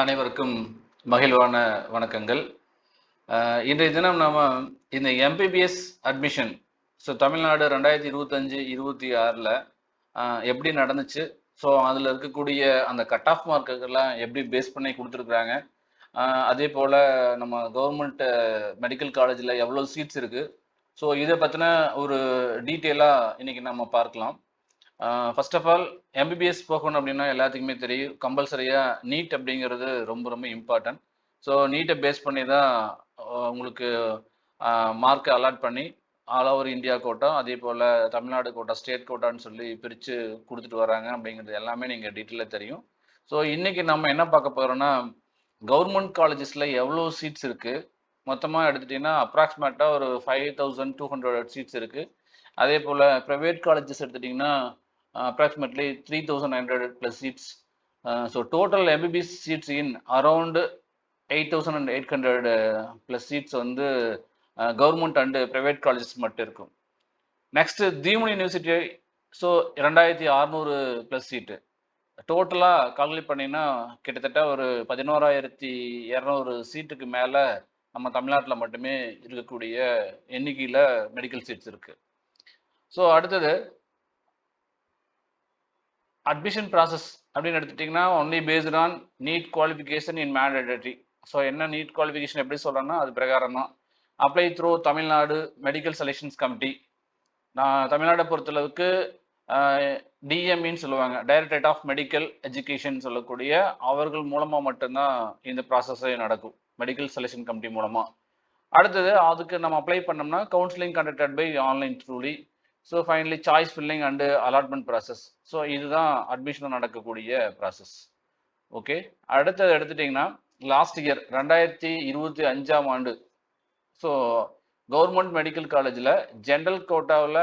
அனைவருக்கும் மகிழ்வான வணக்கங்கள். இன்றைய தினம் நாம இந்த எம்பிபிஎஸ் அட்மிஷன் தமிழ்நாடு 2025-26ல எப்படி நடந்துச்சு, அதில் இருக்கக்கூடிய அந்த கட் ஆஃப் மார்க்குகள்லாம் எப்படி பேஸ் பண்ணி கொடுத்துருக்குறாங்க, அதே போல் நம்ம கவர்மெண்ட் மெடிக்கல் காலேஜில் எவ்வளோ சீட்ஸ் இருக்குது, இதை பற்றின ஒரு டீட்டெயிலாக இன்னைக்கு நம்ம பார்க்கலாம். ஃபர்ஸ்ட் ஆஃப் ஆல் எம்பிபிஎஸ் போகணும் அப்படின்னா எல்லாத்துக்குமே தெரியும், கம்பல்சரியாக நீட் அப்படிங்கிறது ரொம்ப ரொம்ப இம்பார்ட்டன்ட். நீட்டை பேஸ் பண்ணி தான் உங்களுக்கு மார்க்கை அலாட் பண்ணி ஆல் ஓவர் இந்தியா கோட்டா, அதே போல் தமிழ்நாடு கோட்டா, ஸ்டேட் கோட்டான்னு சொல்லி பிரித்து கொடுத்துட்டு வராங்க அப்படிங்கிறது எல்லாமே நீங்கள் டீட்டெயிலாக தெரியும். இன்னைக்கு நம்ம என்ன பார்க்க போகிறோம்னா, கவர்மெண்ட் காலேஜஸில் எவ்வளோ சீட்ஸ் இருக்குது, மொத்தமாக எடுத்துட்டிங்கன்னா அப்ராக்சிமேட்டாக ஒரு 5200 சீட்ஸ் இருக்குது. அதே போல் ப்ரைவேட் காலேஜஸ் எடுத்துட்டிங்கன்னா approximately 3,900 plus seats. Total MBBS seats in around 8,800 plus seats வந்து கவர்மெண்ட் அண்ட் ப்ரைவேட் காலேஜஸ் மட்டும் இருக்கும். நெக்ஸ்ட் தீமன் யூனிவர்சிட்டி 2600 பிளஸ் சீட்டு. டோட்டலாக கால்குலேட் பண்ணிங்கன்னா கிட்டத்தட்ட ஒரு 11,200 சீட்டுக்கு மேலே நம்ம தமிழ்நாட்டில் மட்டுமே இருக்கக்கூடிய எண்ணிக்கையில் மெடிக்கல் சீட்ஸ் இருக்குது. அடுத்தது அட்மிஷன் ப்ராசஸ் அப்படின்னு எடுத்துட்டிங்கன்னா only based on NEET qualification in mandatory. என்ன நீட் குவாலிஃபிகேஷன் எப்படி சொல்கிறேன்னா அது பிரகாரம் தான். Apply through Tamil Nadu medical selections committee. நான் தமிழ்நாடை பொறுத்தளவுக்கு டிஎம்இன்னு சொல்லுவாங்க, டைரக்டரேட் ஆஃப் மெடிக்கல் எஜுகேஷன் சொல்லக்கூடிய அவர்கள் மூலமாக மட்டும்தான் இந்த ப்ராசஸே நடக்கும், மெடிக்கல் செலெக்ஷன் கமிட்டி மூலமாக. அடுத்தது அதுக்கு நம்ம அப்ளை பண்ணோம்னா counselling conducted by online truly. Finally choice filling and allotment process. இதுதான் அட்மிஷன் நடக்கக்கூடிய ப்ராசஸ். ஓகே, அடுத்தது எடுத்துட்டிங்கன்னா லாஸ்ட் இயர் 2025ஆம் ஆண்டு கவர்மெண்ட் மெடிக்கல் காலேஜில் ஜென்ரல் கோட்டாவில்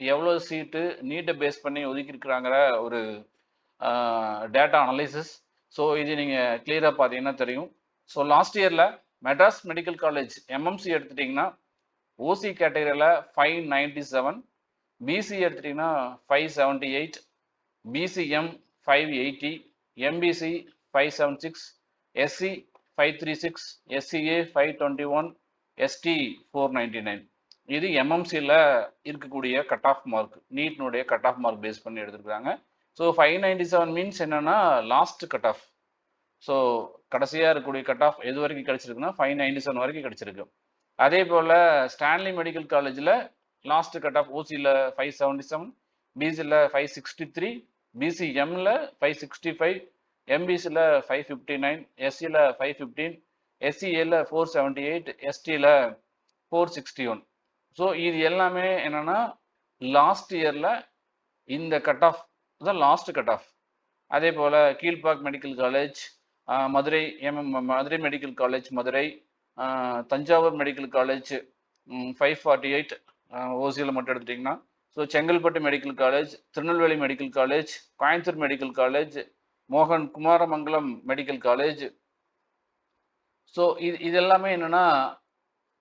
எவ்வளோ சீட்டு நீட்டை பேஸ் பண்ணி ஒதுக்கியிருக்கிறாங்கிற ஒரு டேட்டா அனலைசிஸ். இது நீங்கள் கிளியராக பார்த்தீங்கன்னா தெரியும். லாஸ்ட் இயரில் மெட்ராஸ் மெடிக்கல் காலேஜ் எம்எம்சி எடுத்துட்டிங்கன்னா ஓசி கேட்டகரியில் 597, பிசி எடுத்துட்டிங்கன்னா 578, BCM 580, MBC 576, SC 536, SCA 521, ST 499. இது எம்எம்சியில் இருக்கக்கூடிய கட் ஆஃப் மார்க், நீட்னுடைய கட் ஆஃப் மார்க் பேஸ் பண்ணி எடுத்துருக்காங்க. 597 மீன்ஸ் என்னன்னா லாஸ்ட் கட் ஆஃப். கடைசியாக இருக்கக்கூடிய கட் ஆஃப் எது வரைக்கும் கிடைச்சிருக்குன்னா 597 வரைக்கும் கிடைச்சிருக்கு. அதே போல் ஸ்டான்லி மெடிக்கல் காலேஜில் லாஸ்ட் கட் ஆஃப் ஓசியில் 577, பிசியில் 563, பிசிஎம்மில் 565, எம்பிசியில் 559, எஸ்சியில் 515, எஸ்சிஏல 478, எஸ்டியில் 461. இது எல்லாமே என்னன்னா லாஸ்ட் இயரில் இந்த கட் ஆஃப் தான் லாஸ்ட் கட் ஆஃப். அதே போல் Kilpauk medical college Madurai, Madurai medical college Madurai, Thanjavur medical college 548 ஓசியில் மட்டும் எடுத்துட்டிங்கன்னா. Chengalpattu medical college, Tirunelveli medical college, Coimbatore medical college, மோகன் குமாரமங்கலம் மெடிக்கல் காலேஜ். இது எல்லாமே என்னென்னா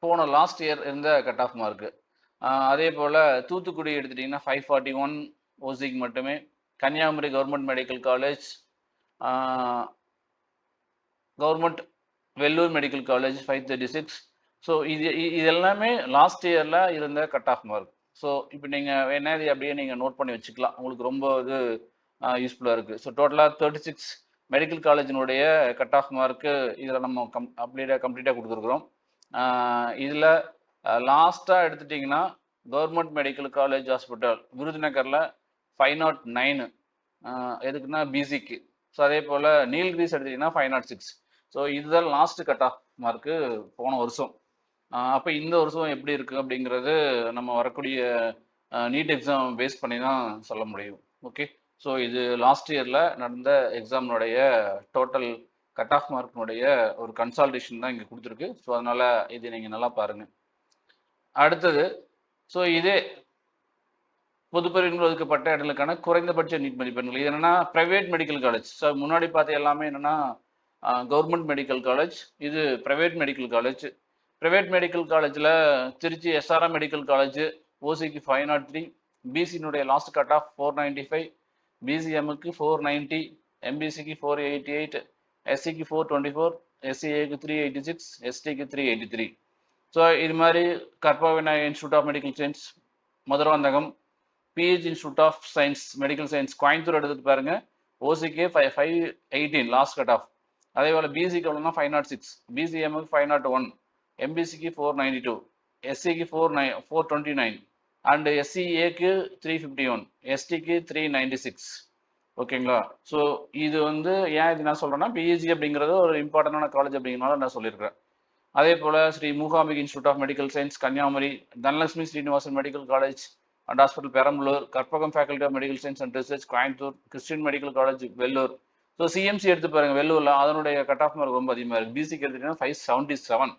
போன லாஸ்ட் இயர் இருந்த கட் ஆஃப் மார்க்கு. அதே போல் தூத்துக்குடி எடுத்துட்டிங்கன்னா 541 ஓசிக்கு மட்டுமே. Kanyakumari government medical college, government Vellore medical college 536. இது எல்லாமே லாஸ்ட் இயரில் இருந்த கட் ஆஃப் மார்க். இப்போ நீங்கள் என்னது அப்படியே நீங்கள் நோட் பண்ணி வச்சுக்கலாம், உங்களுக்கு ரொம்ப இது யூஸ்ஃபுல்லாக இருக்குது. டோட்டலாக 36 மெடிக்கல் காலேஜினுடைய கட் ஆஃப் மார்க்கு இதில் நம்ம கம்ப்ளீட்டாக கொடுத்துருக்குறோம். இதில் லாஸ்ட்டாக எடுத்துட்டிங்கன்னா கவர்மெண்ட் மெடிக்கல் காலேஜ் ஹாஸ்பிட்டல் விருதுநகரில் 509 எதுக்குன்னா பிசிக்கு. அதே போல் நீல்கிரிஸ் எடுத்துட்டிங்கன்னா 506. இதுதான் லாஸ்ட் கட் ஆஃப் மார்க்கு போன வருஷம். அப்போ இந்த வருஷம் எப்படி இருக்குது அப்படிங்கிறது நம்ம வரக்கூடிய நீட் எக்ஸாம் பேஸ் பண்ணி தான் சொல்ல முடியும். ஓகே, இது லாஸ்ட் இயரில் நடந்த எக்ஸாம்னுடைய டோட்டல் கட் ஆஃப் மார்க்கினுடைய ஒரு கன்சால்டேஷன் தான் இங்கே கொடுத்துருக்கு. அதனால் இது நீங்கள் நல்லா பாருங்கள். அடுத்தது இதே பொதுப்பிரிவில் ஒதுக்கப்பட்ட இடங்களுக்கான குறைந்தபட்ச நீட் மதிப்பெண்கள். இது என்னன்னா பிரைவேட் மெடிக்கல் காலேஜ். முன்னாடி பார்த்த எல்லாமே என்னன்னா கவர்மெண்ட் மெடிக்கல் காலேஜ், இது private medical college. Private medical காலேஜில் திருச்சி எஸ்ஆர்எம் மெடிக்கல் காலேஜ் ஓசிக்கு 503, பிசியினுடைய லாஸ்ட் கட் ஆஃப் 495, பிசிஎம்முக்கு 490, எம்பிசிக்கு 488, எஸ்சிக்கு 424, எஸ்சிஏக்கு 386, எஸ்டிக்கு 383. ஸோ இது மாதிரி Karpaga Vinayagar institute of medical science Madurantakam, பிஹெச் institute of science medical science Coimbatore எடுத்துட்டு பாருங்க, ஓசிக்கு 518 லாஸ்ட் கட் ஆஃப். அதே போல் பிசிக்கு எவ்வளோனா 506, பிசிஎம்க்கு 501, எம்பிசிக்கு 492, எஸ்சிக்கு 429 அண்ட் எஸ்சிஏக்கு 351, எஸ்டிக்கு 396. ஓகேங்களா? ஸோ இது வந்து ஏன் இது நான் சொல்கிறேன்னா, பிஹெச்சி அப்படிங்கிறது ஒரு இம்பார்ட்டண்டான காலேஜ் அப்படிங்கிறனால நான் சொல்லியிருக்கிறேன். அதே போல் Sri Mookambikai institute of medical science Kanyakumari, Dhanalakshmi Srinivasan medical college and hospital Perambalur, Karpagam faculty of medical science and research Coimbatore, Christian medical college Vellore. So CMC எடுத்து பாருங்க, வெள்ளூரில் அதனுடைய கட் ஆஃப் மார்க் ரொம்ப அதிகமாக இருக்குது. பிசிக்கு எடுத்துட்டீங்கன்னா 577.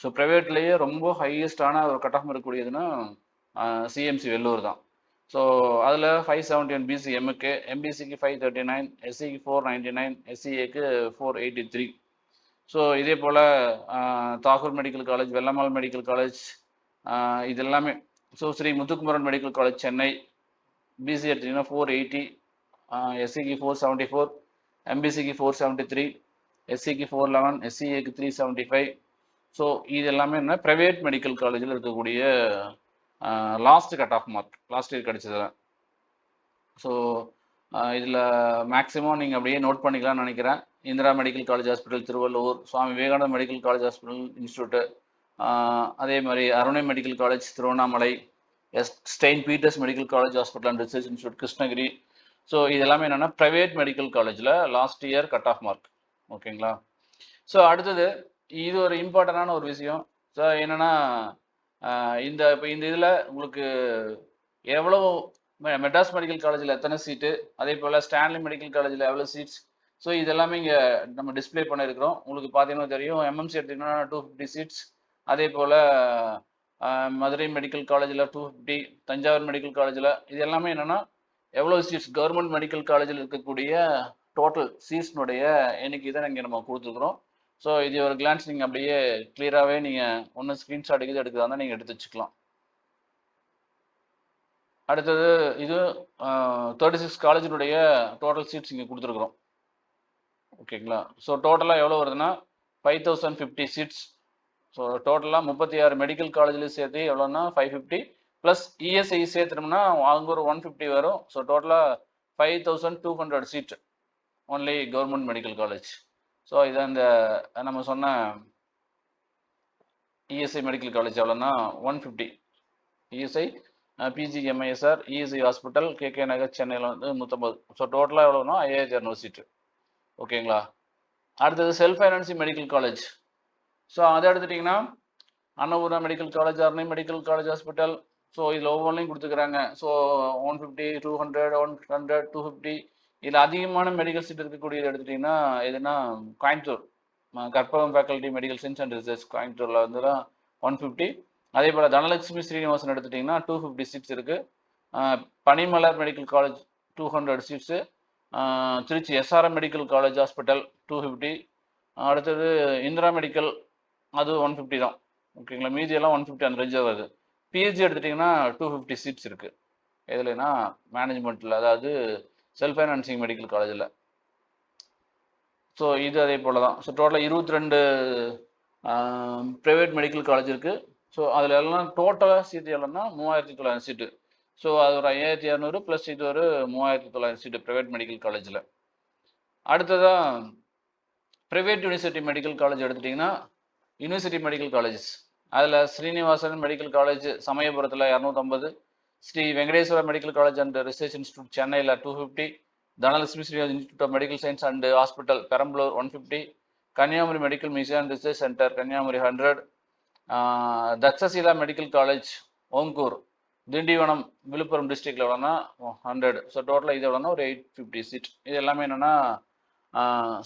ஸோ ப்ரைவேட்லேயே ரொம்ப ஹையஸ்டான ஒரு கட் ஆஃப் மார்க் கூடியதுன்னா சிஎம்சி வெள்ளூர் தான். ஸோ அதில் 571 பிசி எம்முக்கு, எம்பிசிக்கு 539, எஸ்சிக்கு 499, எஸ்சிஏக்கு 483. ஸோ இதே போல் Tagore medical college, Vellammal medical college, இது எல்லாமே. So Sri Muthukumaran medical college Chennai, BC எடுத்தீங்கன்னா 480, எஸ்சிக்கு 474, எம்பிசிக்கு 473, எஸ்சிக்கு 411, எஸ்சிஏக்கு 375. ஸோ இது எல்லாமே என்ன ப்ரைவேட் மெடிக்கல் காலேஜில் இருக்கக்கூடிய last cut off mark, last year கிடைச்சது. ஸோ இதில் மேக்ஸிமம் நீங்கள் அப்படியே நோட் பண்ணிக்கலாம்னு நினைக்கிறேன். Indira medical college hospital Tiruvallur, Swami Vivekananda medical college hospital institute, அதே மாதிரி அருணை மெடிக்கல் காலேஜ் திருவண்ணாமலை, ஸ்டெயின் Peter's medical college hospital and research institute Krishnagiri. So இது எல்லாமே என்னென்னா ப்ரைவேட் மெடிக்கல் காலேஜில் last year cut off mark. ஓகேங்களா? ஸோ அடுத்தது இது ஒரு இம்பார்ட்டண்டான ஒரு விஷயம். ஸோ என்னென்னா இப்போ இந்த இதில் உங்களுக்கு எவ்வளோ மெட்ராஸ் மெடிக்கல் காலேஜில் எத்தனை சீட்டு, அதே போல் ஸ்டான்லி மெடிக்கல் காலேஜில் எவ்வளோ சீட்ஸ், ஸோ இதெல்லாமே இங்கே நம்ம டிஸ்பிளே பண்ணியிருக்கிறோம். உங்களுக்கு பார்த்தீங்கன்னா தெரியும், எம்எம்சி எடுத்திங்கன்னா 250 சீட்ஸ், அதே போல் மதுரை மெடிக்கல் காலேஜில் 250, தஞ்சாவூர் மெடிக்கல் காலேஜில், இது எல்லாமே என்னென்னா எவ்வளோ சீட்ஸ் கவர்மெண்ட் மெடிக்கல் காலேஜில் இருக்கக்கூடிய டோட்டல் சீட்ஸ்னுடைய எண்ணிக்கை தான் இங்கே நம்ம கொடுத்துருக்குறோம். ஸோ இது ஒரு கிளான்ஸ் நீங்கள் அப்படியே கிளியராகவே நீங்கள் ஒன்று ஸ்க்ரீன்ஷாட் எடுக்கிறதா இருந்தால் நீங்கள் எடுத்து வச்சுக்கலாம். அடுத்தது இது 36 காலேஜினுடைய டோட்டல் சீட்ஸ் இங்கே கொடுத்துருக்குறோம். ஓகேங்களா? ஸோ டோட்டலாக எவ்வளோ வருதுன்னா 5050 சீட்ஸ். ஸோ டோட்டலாக 36 மெடிக்கல் காலேஜில் சேர்த்து எவ்வளோன்னா 550 ப்ளஸ் இஎஸ்ஐ சேர்த்துனோம்னா அங்கே ஒரு 150 வரும். ஸோ டோட்டலாக 5200 seat only government medical college. So இதை இந்த நம்ம சொன்ன இஎஸ்ஐ மெடிக்கல் காலேஜ் எவ்வளோன்னா 150, ESI PGIMSR, ESI hospital, KK Nagar சென்னையில் வந்து 150. ஸோ டோட்டலாக எவ்வளோனா 5200 சீட்டு. ஓகேங்களா? அடுத்தது self financing medical college. So அதை எடுத்துட்டிங்கன்னா அன்னபூர்ணா மெடிக்கல் காலேஜ், அருணை மெடிக்கல் காலேஜ் ஹாஸ்பிட்டல். ஸோ இதில் ஒவ்வொன்றையும் கொடுத்துக்கிறாங்க. ஸோ 150, 200, 100, 250. இதில் அதிகமான மெடிக்கல் சீட் இருக்கக்கூடியது எடுத்துட்டிங்கன்னா எதுனா Coimbatore Karpagam faculty medical science and research கோயம்புத்தூரில் வந்து 150. அதே போல் தனலட்சுமி ஸ்ரீனிவாசன் எடுத்துட்டிங்கன்னா 250 சீட்ஸ் இருக்குது. Panimalar medical college 200 seats. Trichy SRM medical college hospital 250. அடுத்தது இந்திரா மெடிக்கல், அது 150 தான். ஓகேங்களா? மீதியெல்லாம் 150 அந்த ரேஞ்சாக வருது. பிஹெச்சி எடுத்துட்டிங்கன்னா 250 சீட்ஸ் இருக்குது. எதுலனா மேனேஜ்மெண்ட்டில், அதாவது செல்ஃப் ஃபைனான்சிங் மெடிக்கல் காலேஜில். ஸோ இது அதே போல் தான். ஸோ டோட்டலாக 22 ப்ரைவேட் மெடிக்கல் காலேஜ் இருக்குது. ஸோ அதில் எல்லாம் டோட்டலாக சீட்டு எவ்வளோன்னா 3900 சீட்டு. ஸோ அது ஒரு 5200 ப்ளஸ் இது ஒரு 3900 சீட்டு ப்ரைவேட் மெடிக்கல் காலேஜில். அடுத்ததாக ப்ரைவேட் யூனிவர்சிட்டி மெடிக்கல் காலேஜ் எடுத்துட்டிங்கன்னா யூனிவர்சிட்டி மெடிக்கல் காலேஜஸ் அதில் ஸ்ரீனிவாசன் மெடிக்கல் காலேஜ் சமயபுரத்தில் 250, Sri Venkateswara medical college and research institute சென்னையில் 250, Dhanalakshmi Srinivasan institute of medical science and hospital Perambalur 150, Kanyakumari medical museum and research centre Kanyakumari 100, Takshashila medical college Ongur Tindivanam Villupuram டிஸ்ட்ரிக்டில் எவ்வளோன்னா 100. ஸோ டோட்டலாக இது எவ்வளோன்னா ஒரு 850 சீட். இது எல்லாமே என்னென்னா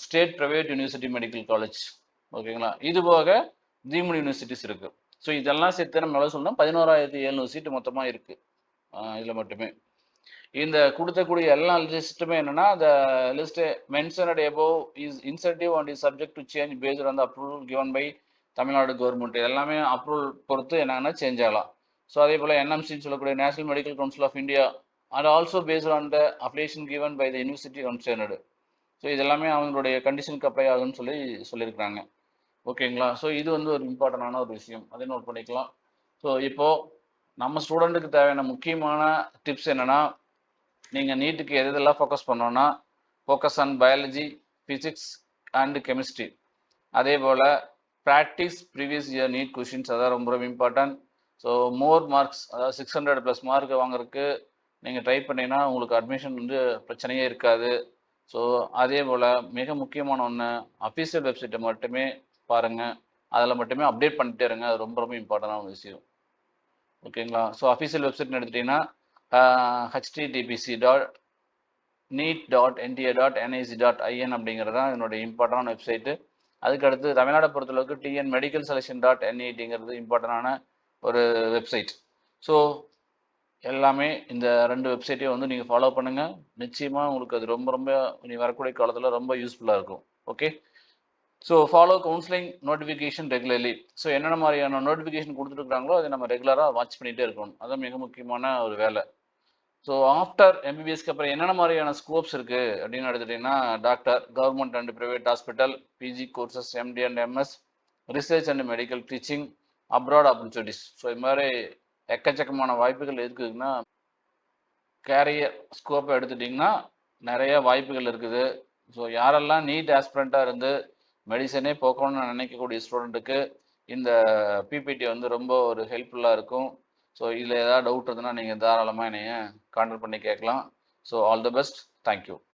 state private university medical college. ஓகேங்களா? இது போக 3 யூனிவர்சிட்டிஸ் இருக்குது. ஸோ இதெல்லாம் சேர்த்து நம்ம எவ்வளோ சொல்லணும், 11700 சீட்டு மொத்தமாக இருக்குது இதில் மட்டுமே. இந்த கொடுத்தக்கூடிய எல்லா லிஸ்ட்டுமே என்னென்னா the list mentioned above is incentive and is subject to change based on the approval given by Tamil Nadu government. எல்லாமே அப்ரூவல் பொறுத்து என்னன்னா சேஞ்ச் ஆகலாம். ஸோ அதே போல் என்எம்சின்னு சொல்லக்கூடிய national medical council of India, அது also based on the application given by the university concerned. So இது எல்லாமே அவங்களுடைய கண்டிஷனுக்கு அப்ளை ஆகும்னு சொல்லியிருக்கிறாங்க. ஓகேங்களா? ஸோ இது வந்து ஒரு இம்பார்ட்டண்டான ஒரு விஷயம். அதை நோட் பண்ணிக்கலாம். ஸோ இப்போ நம்ம ஸ்டூடெண்ட்டுக்கு தேவையான முக்கியமான டிப்ஸ் என்னன்னா, நீங்கள் நீட்டுக்கு எதெல்லாம் ஃபோக்கஸ் பண்ணோன்னா, focus on biology, physics and chemistry. அதே போல் practice previous year NEET questions, அதான் ரொம்ப ரொம்ப இம்பார்ட்டன்ட். ஸோ மோர் மார்க்ஸ், அதாவது 600+ மார்க் வாங்குறதுக்கு நீங்கள் ட்ரை பண்ணிங்கன்னா உங்களுக்கு அட்மிஷன் வந்து பிரச்சனையே இருக்காது. ஸோ அதே போல் மிக முக்கியமான ஒன்று, அஃபீஷியல் வெப்சைட்டை மட்டுமே பாருங்கள். அதில் மட்டுமே அப்டேட் பண்ணிட்டே இருங்க. அது ரொம்ப ரொம்ப இம்பார்ட்டண்டான ஒரு விஷயம். ஓகேங்களா? ஸோ அஃபீஷியல் வெப்சைட்னு எடுத்துட்டிங்கன்னா https://neet.nta.nic.in அப்படிங்கிறது தான் என்னுடைய இம்பார்ட்டண்டான வெப்சைட்டு. அதுக்கடுத்து தமிழ்நாடை பொறுத்தளவுக்கு tnmedicalselection.net இம்பார்ட்டண்டான ஒரு வெப்சைட். ஸோ எல்லாமே இந்த 2 வெப்சைட்டையும் வந்து நீங்கள் ஃபாலோ பண்ணுங்கள். நிச்சயமாக உங்களுக்கு அது ரொம்ப ரொம்ப இனி வரக்கூடிய காலத்தில் ரொம்ப யூஸ்ஃபுல்லாக இருக்கும். Okay. So follow counselling notification regularly. So என்னென்ன மாதிரியான நோட்டிஃபிகேஷன் கொடுத்துருக்காங்களோ அதை நம்ம ரெகுலராக வாட்ச் பண்ணிகிட்டே இருக்கணும். அதுதான் மிக முக்கியமான ஒரு வேலை. ஸோ ஆஃப்டர் எம்பிபிஎஸ்க்கு அப்புறம் என்னென்ன மாதிரியான ஸ்கோப்ஸ் இருக்குது அப்படின்னு எடுத்துட்டிங்கன்னா, doctor, government and private hospital, PG courses, MD and MS, research and medical teaching, abroad opportunities. So இது மாதிரி எக்கச்சக்கமான வாய்ப்புகள் இருக்குதுன்னா, கேரியர் ஸ்கோப்பை எடுத்துட்டிங்கன்னா நிறைய வாய்ப்புகள் இருக்குது. ஸோ யாரெல்லாம் நீட் ஆஸ்பிரண்ட்டாக இருந்து மெடிசனே போக்கணும்னு நினைக்கக்கூடிய ஸ்டூடெண்ட்டுக்கு இந்த பிபிடி வந்து ரொம்ப ஒரு ஹெல்ப்ஃபுல்லாக இருக்கும். ஸோ இதில் ஏதாவது டவுட் இருந்ததுன்னா நீங்கள் தாராளமாக என்னைய கான்டாக்ட் பண்ணி கேட்கலாம். So all the best. Thank you.